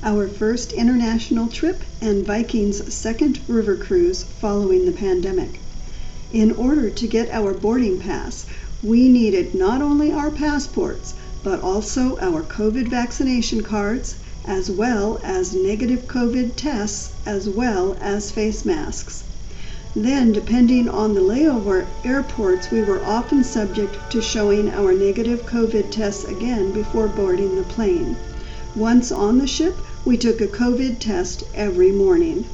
Our first international trip and Viking's second river cruise following the pandemic. In order to get our boarding pass, we needed not only our passports, but also our COVID vaccination cards, as well as negative COVID tests, as well as face masks. Then, depending on the layover airports, we were often subject to showing our negative COVID tests again before boarding the plane. Once on the ship, we took a COVID test every morning.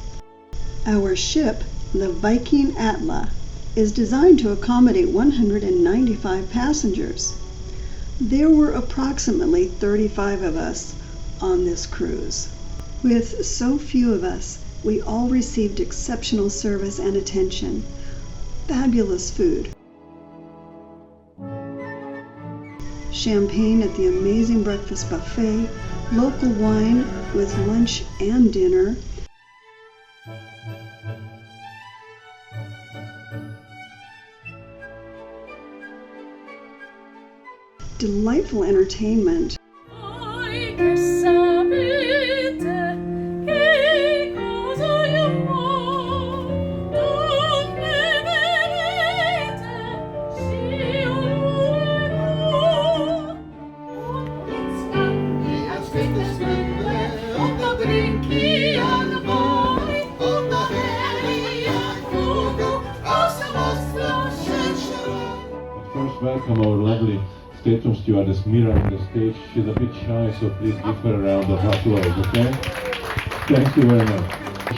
Our ship, the Viking Atla, is designed to accommodate 195 passengers. There were approximately 35 of us on this cruise. With so few of us, we all received exceptional service and attention. Fabulous food. Champagne at the amazing breakfast buffet, local wine with lunch and dinner, delightful entertainment, welcome our lovely station stewardess Mira on the stage. She's a bit shy, so please give her a round of applause, okay? Thank you very much.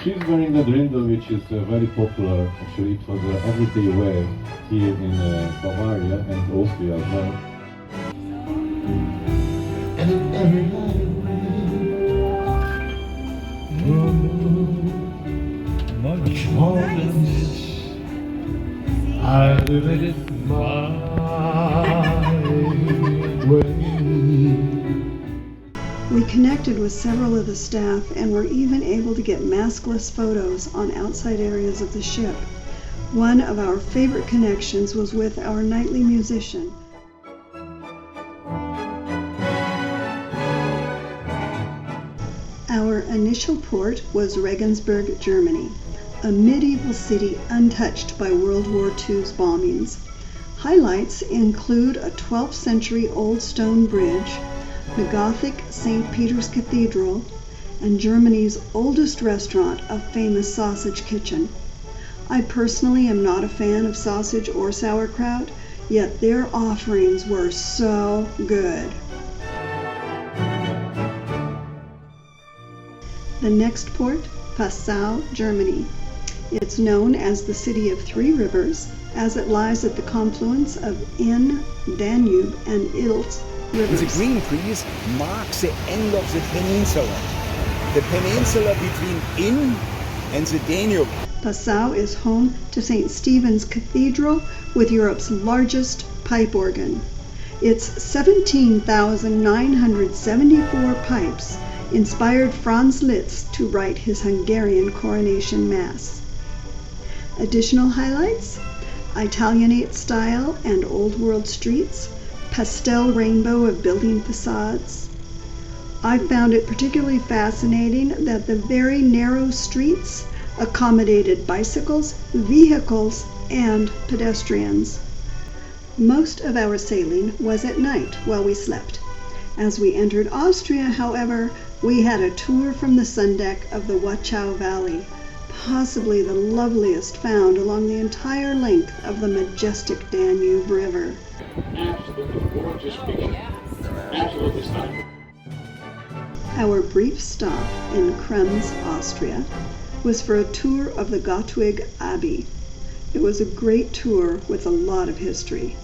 She's wearing the drindle, which is very popular. Actually, it was everyday wear here in Bavaria and Austria as well. And every night, much more than this, I live it my We connected with several of the staff and were even able to get maskless photos on outside areas of the ship. One of our favorite connections was with our nightly musician. Our initial port was Regensburg, Germany, a medieval city untouched by World War II's bombings. Highlights include a 12th century old stone bridge, the Gothic St. Peter's Cathedral, and Germany's oldest restaurant, a famous sausage kitchen. I personally am not a fan of sausage or sauerkraut, yet their offerings were so good. The next port, Passau, Germany. It's known as the City of Three Rivers, as it lies at the confluence of Inn, Danube, and Ilz rivers. The green trees marks the end of the peninsula between Inn and the Danube. Passau is home to St. Stephen's Cathedral with Europe's largest pipe organ. Its 17,974 pipes inspired Franz Liszt to write his Hungarian coronation mass. Additional highlights: Italianate style and old world streets, pastel rainbow of building facades. I found it particularly fascinating that the very narrow streets accommodated bicycles, vehicles, and pedestrians. Most of our sailing was at night while we slept. As we entered Austria, however, we had a tour from the sun deck of the Wachau Valley, possibly the loveliest found along the entire length of the majestic Danube River. Absolutely gorgeous picture. Absolutely stunning. Our brief stop in Krems, Austria, was for a tour of the Gottwig Abbey. It was a great tour with a lot of history.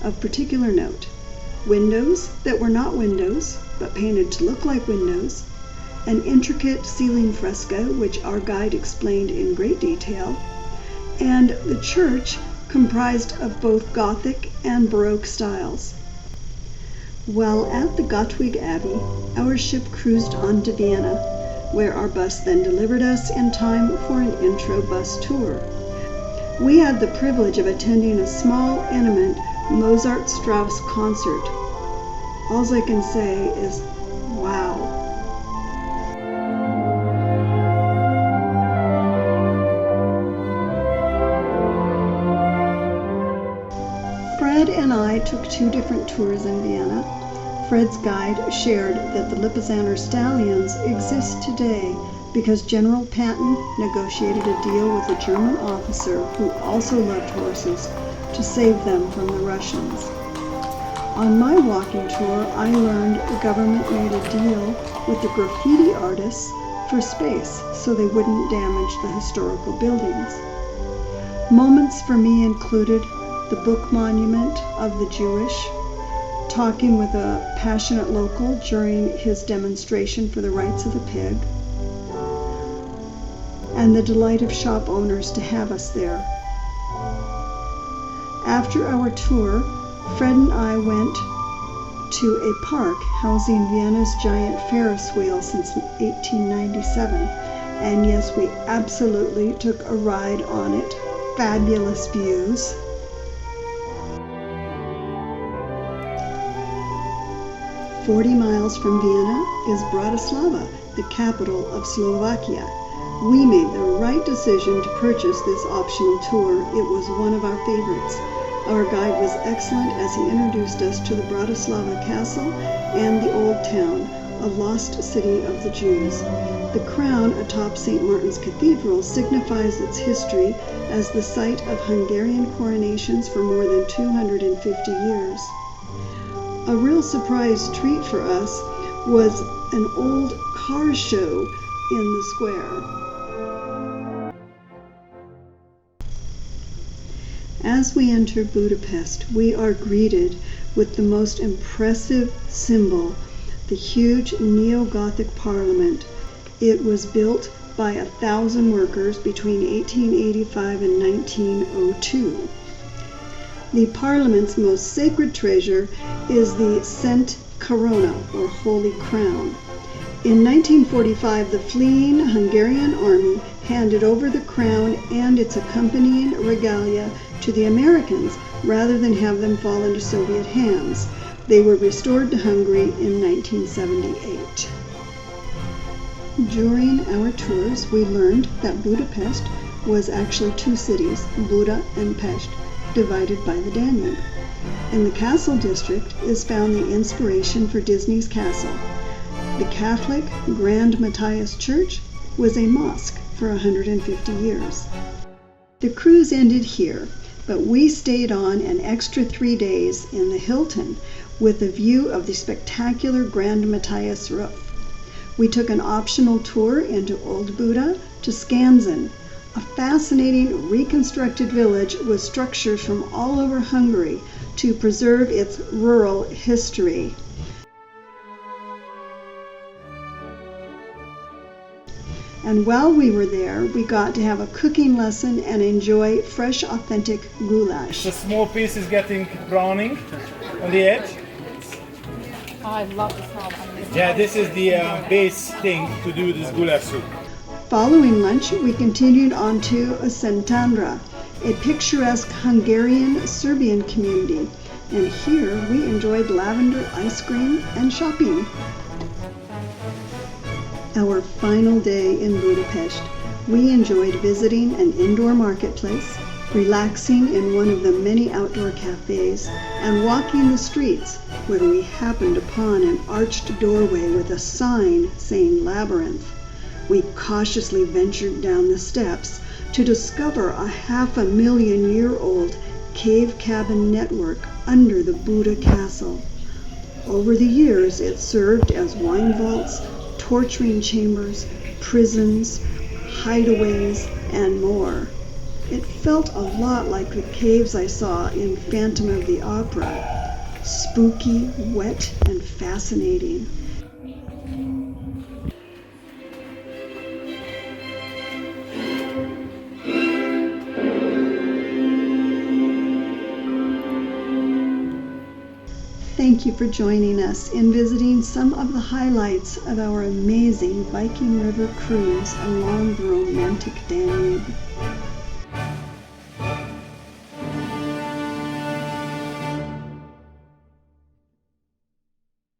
Of particular note, windows that were not windows, but painted to look like windows, an intricate ceiling fresco, which our guide explained in great detail, and the church comprised of both Gothic and Baroque styles. While at the Gottwig Abbey, our ship cruised on to Vienna, where our bus then delivered us in time for an intro bus tour. We had the privilege of attending a small, intimate Mozart-Strauss concert. All I can say is, wow. I took 2 different tours in Vienna. Fred's guide shared that the Lipizzaner stallions exist today because General Patton negotiated a deal with a German officer who also loved horses to save them from the Russians. On my walking tour, I learned the government made a deal with the graffiti artists for space so they wouldn't damage the historical buildings. Moments for me included the book monument of the Jewish, talking with a passionate local during his demonstration for the rights of the pig, and the delight of shop owners to have us there. After our tour, Fred and I went to a park housing Vienna's giant Ferris wheel since 1897, and yes, we absolutely took a ride on it. Fabulous views. "40 miles from Vienna is Bratislava, the capital of Slovakia. We made the right decision to purchase this optional tour. It was one of our favorites. Our guide was excellent as he introduced us to the Bratislava Castle and the Old Town, a lost city of the Jews. The crown atop St. Martin's Cathedral signifies its history as the site of Hungarian coronations for more than 250 years. A real surprise treat for us was an old car show in the square. As we enter Budapest, we are greeted with the most impressive symbol, the huge neo-Gothic Parliament. It was built by 1,000 workers between 1885 and 1902. The Parliament's most sacred treasure is the Szent Corona, or Holy Crown. In 1945, the fleeing Hungarian army handed over the crown and its accompanying regalia to the Americans rather than have them fall into Soviet hands. They were restored to Hungary in 1978. During our tours, we learned that Budapest was actually 2 cities, Buda and Pest, divided by the Danube. In the Castle District is found the inspiration for Disney's castle. The Catholic Grand Matthias Church was a mosque for 150 years. The cruise ended here, but we stayed on an extra 3 days in the Hilton with a view of the spectacular Grand Matthias roof. We took an optional tour into Old Buda to Skansen, a fascinating reconstructed village with structures from all over Hungary to preserve its rural history. And while we were there, we got to have a cooking lesson and enjoy fresh, authentic goulash. The small piece is getting browning on the edge. Oh, I love the smell. Yeah, this is the base thing to do this goulash soup. Following lunch, we continued on to Szentendre, a picturesque Hungarian-Serbian community, and here we enjoyed lavender ice cream and shopping. Our final day in Budapest, we enjoyed visiting an indoor marketplace, relaxing in one of the many outdoor cafes, and walking the streets when we happened upon an arched doorway with a sign saying Labyrinth. We cautiously ventured down the steps to discover a 500,000-year-old cave cabin network under the Buda Castle. Over the years, it served as wine vaults, torturing chambers, prisons, hideaways, and more. It felt a lot like the caves I saw in Phantom of the Opera. Spooky, wet, and fascinating. Thank you for joining us in visiting some of the highlights of our amazing Viking River cruise along the Romantic Danube.